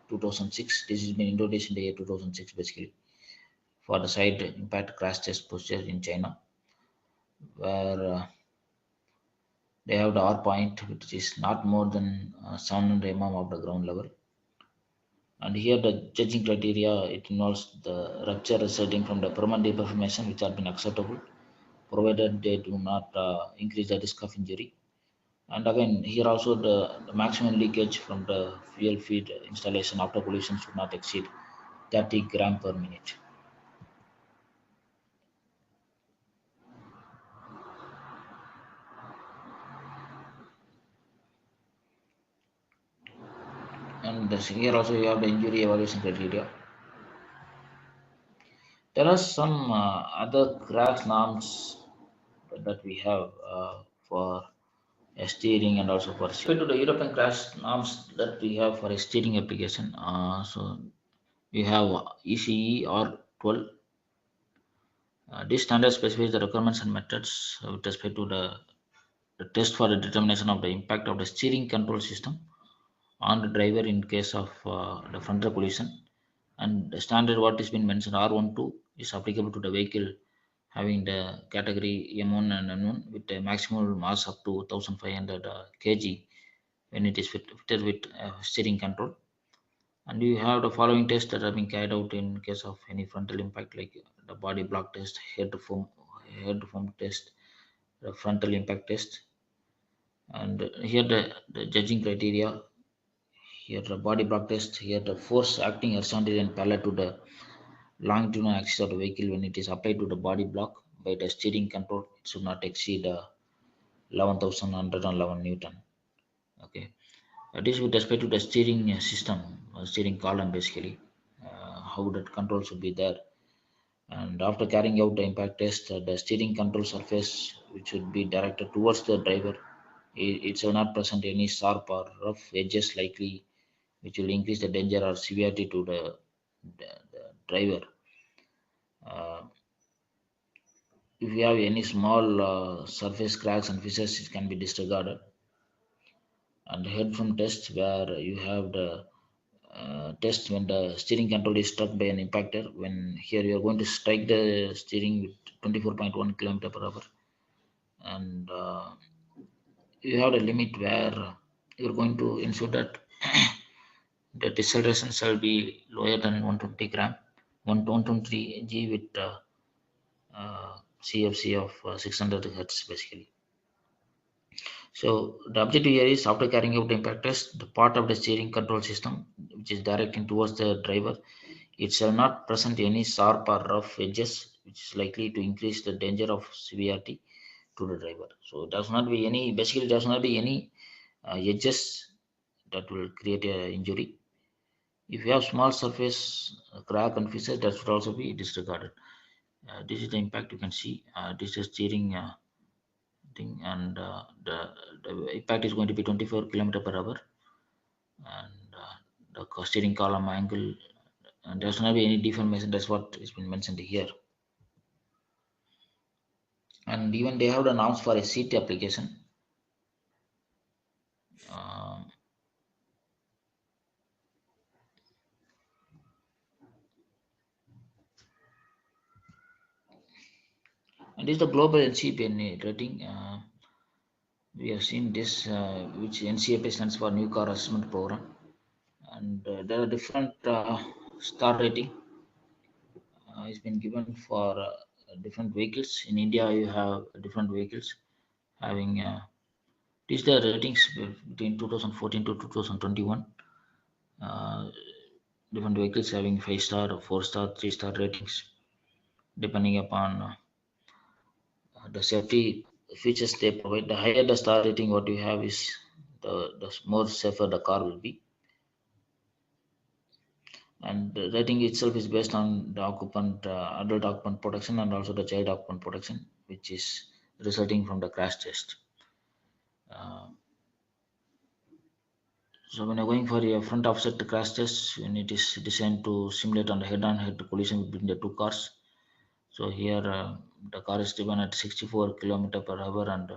2006. This has been introduced in the year 2006 basically for the side impact crash test procedure in China, where they have the R point which is not more than 700 mm of the ground level. And here the judging criteria, it involves the rupture resulting from the permanent deformation which have been acceptable, provided they do not increase the risk of injury. And again, here also the maximum leakage from the fuel feed installation after pollution should not exceed 30 gram per minute. And here also you have the injury evaluation criteria. There are some other crash norms that we have for steering and also for to the European crash norms that we have for a steering application. So we have ECE or 12. This standard specifies the requirements and methods with respect to the test for the determination of the impact of the steering control system on the driver in case of the frontal collision. And the standard what is been mentioned R12 is applicable to the vehicle having the category M1 and N1 with a maximum mass up to 1500 kg when it is fitted with steering control. And you have the following tests that are being carried out in case of any frontal impact, like the body block test, head foam test, the frontal impact test. And here the judging criteria, here the body block test, here the force acting horizontally and parallel to the longitudinal axis of the vehicle when it is applied to the body block by the steering control, it should not exceed 11,111 Newton. Okay. This with respect to the steering system, steering column basically, how that control should be there. And after carrying out the impact test, the steering control surface which should be directed towards the driver, it shall not present any sharp or rough edges likely which will increase the danger or severity to the driver. Uh, if you have any small surface cracks and fissures, it can be disregarded. And headphone test where you have the test when the steering control is struck by an impactor. When here you are going to strike the steering with 24.1 kilometer per hour, and you have a limit where you're going to ensure that the deceleration shall be lower than 120 gram, 120 g with CFC of 600 hertz basically. So the objective here is after carrying out the impact test, the part of the steering control system which is directing towards the driver, it shall not present any sharp or rough edges which is likely to increase the danger of severity to the driver. So it does not be any, basically it does not be any edges that will create a injury. If you have small surface crack and fissure, that should also be disregarded. This is the impact you can see. This is steering thing, and the impact is going to be 24 km per hour, and the steering column angle, and there's not be any deformation. That's what has been mentioned here. And even they have the norms for a seat application. Um, and this is the global NCAP rating. We have seen this, which NCAP stands for New Car Assessment Program, and there are different star rating is been given for different vehicles. In India, you have different vehicles having these are the ratings between 2014 to 2021. Uh, Different vehicles having 5 star, 4 star, 3 star ratings, depending upon the safety features they provide. The higher the star rating, what you have is the more safer the car will be. And the rating itself is based on the occupant, adult occupant protection, and also the child occupant protection, which is resulting from the crash test. Uh, so when you're going for a front offset crash test, when it is designed to simulate on the head-on-head collision between the two cars. So here the car is driven at 64 km per hour, and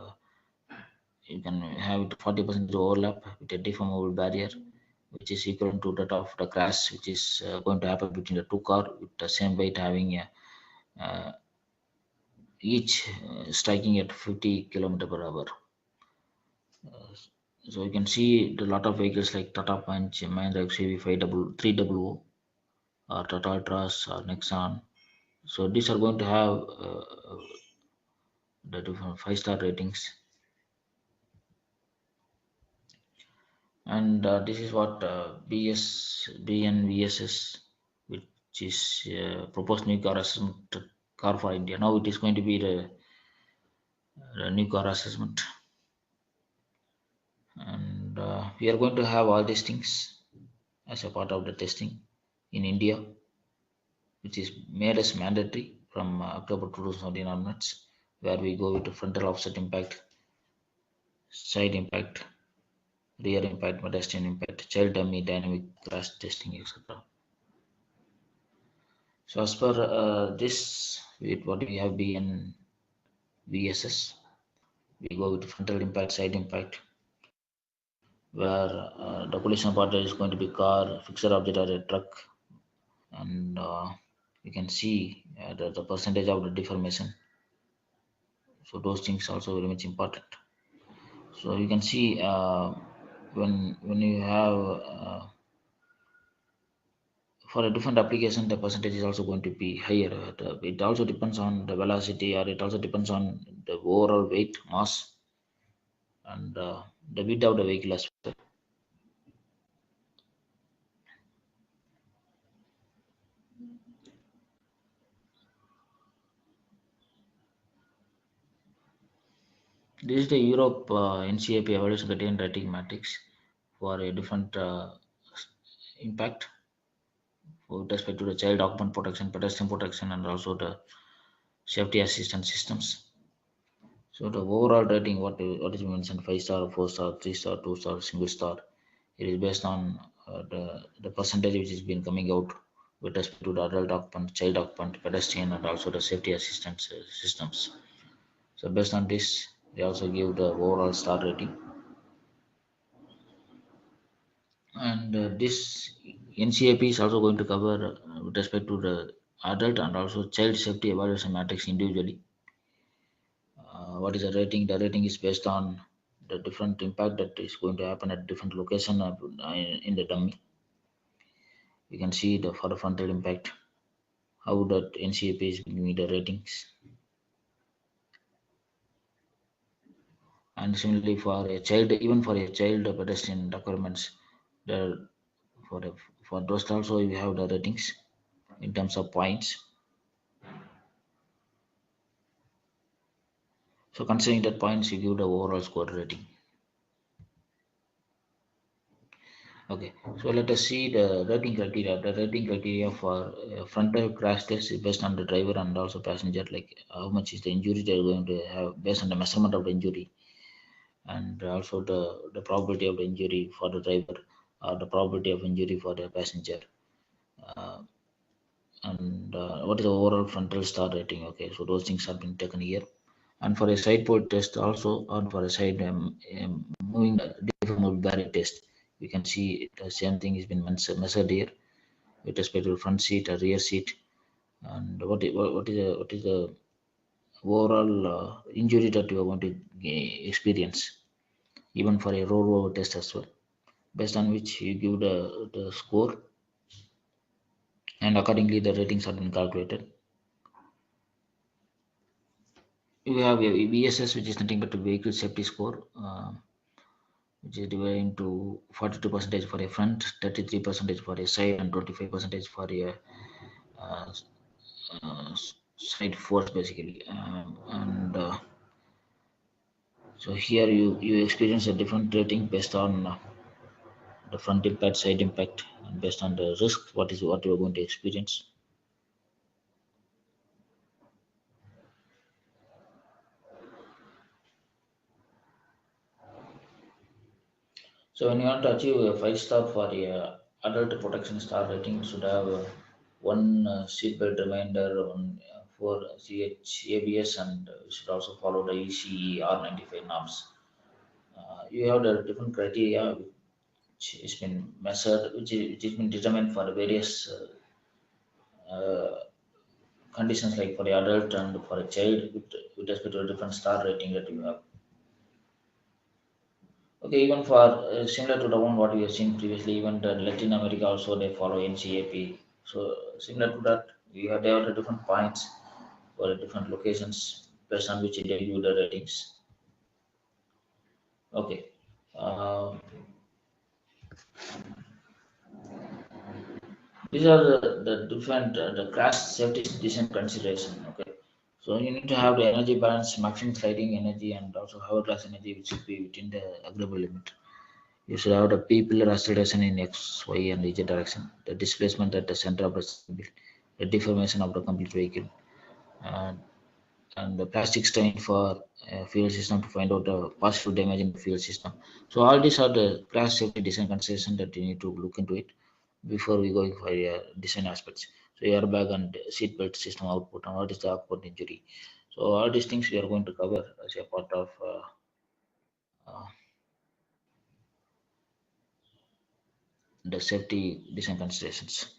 you can have it 40% overlap with a deformable barrier, which is equivalent to that of the crash, which is going to happen between the two car with the same weight having a uh, each striking at 50 km per hour. Uh, so you can see a lot of vehicles like Tata Punch, Mahindra XUV 300 or Tata Ultras or Nexon. So these are going to have the different 5 star ratings, and this is what BNVSS, which is proposed new car assessment car for India. Now it is going to be the new car assessment, and we are going to have all these things as a part of the testing in India, which is made as mandatory from October 2017 onwards, where we go with the frontal offset impact, side impact, rear impact, pedestrian impact, child dummy, dynamic crash testing, etc. So as per this, with what we have been VSS, we go with frontal impact, side impact, where the collision partner is going to be car, fixed object or a truck, and you can see the percentage of the deformation. So those things also very much important. So you can see when you have for a different application, the percentage is also going to be higher. It also depends on the velocity, or it also depends on the overall weight, mass, and the width of the vehicle as well. This is the Europe NCAP evaluation criteria and rating matrix for a different impact with respect to the child occupant protection, pedestrian protection, and also the safety assistance systems. So the overall rating, what is mentioned, 5 star, 4 star, 3 star, 2 star, single star, it is based on the percentage which is been coming out with respect to the adult occupant, child occupant, pedestrian, and also the safety assistance systems. So based on this, they also give the overall star rating, and this NCAP is also going to cover with respect to the adult and also child safety evaluation matrix individually. What is the rating? The rating is based on the different impact that is going to happen at different location in the dummy. You can see the for the frontal impact, how that NCAP is giving me the ratings, and similarly for a child, even for a child pedestrian requirements, the for a, for those also you have the ratings in terms of points. So considering that points, you give the overall score rating. Okay, so let us see the rating criteria. The rating criteria for frontal crash test is based on the driver and also passenger, like how much is the injury they're going to have based on the measurement of the injury, and also the probability of the injury for the driver, or the probability of injury for the passenger, uh, and what is the overall frontal star rating. Okay, so those things have been taken here. And for a side port test also, or for a side moving different mode barrier test, you can see the same thing has been measured here with respect to front seat or rear seat, and what is the overall injury that you are going to experience, even for a rollover test as well, based on which you give the score, and accordingly the ratings have been calculated. We have a VSS, which is nothing but a vehicle safety score, which is divided into 42 percentage for a front, 33 percentage for a side, and 25 percentage for a uh, uh, side force basically. And so here you experience a different rating based on the front impact, side impact, and based on the risk, what you are going to experience. So when you want to achieve a 5 star for a adult protection star rating, you should have one seatbelt reminder, one for CH ABS, and you should also follow the ECE R95 norms. You have the different criteria which has been measured, which has been determined for the various uh, conditions, like for the adult and for a child, with respect to a different star rating that you have. Okay, even for similar to the one what we have seen previously, even the Latin America also they follow NCAP. So similar to that, we have there are the different points for the different locations based on which they give the ratings. Okay, uh, these are the different the crash safety design consideration. Okay, so you need to have the energy balance, maximum sliding energy, and also hourglass energy, which should be within the agreeable limit. You should have the P pillar acceleration in X, Y, and Z direction, the displacement at the center of the symbol, the deformation of the complete vehicle, and, and the plastic strain for fuel system to find out the possible damage in the fuel system. So all these are the crash safety design consideration that you need to look into it before we go for design aspects. So airbag and seat belt system output, and what is the output injury. So all these things we are going to cover as a part of uh, the safety design considerations.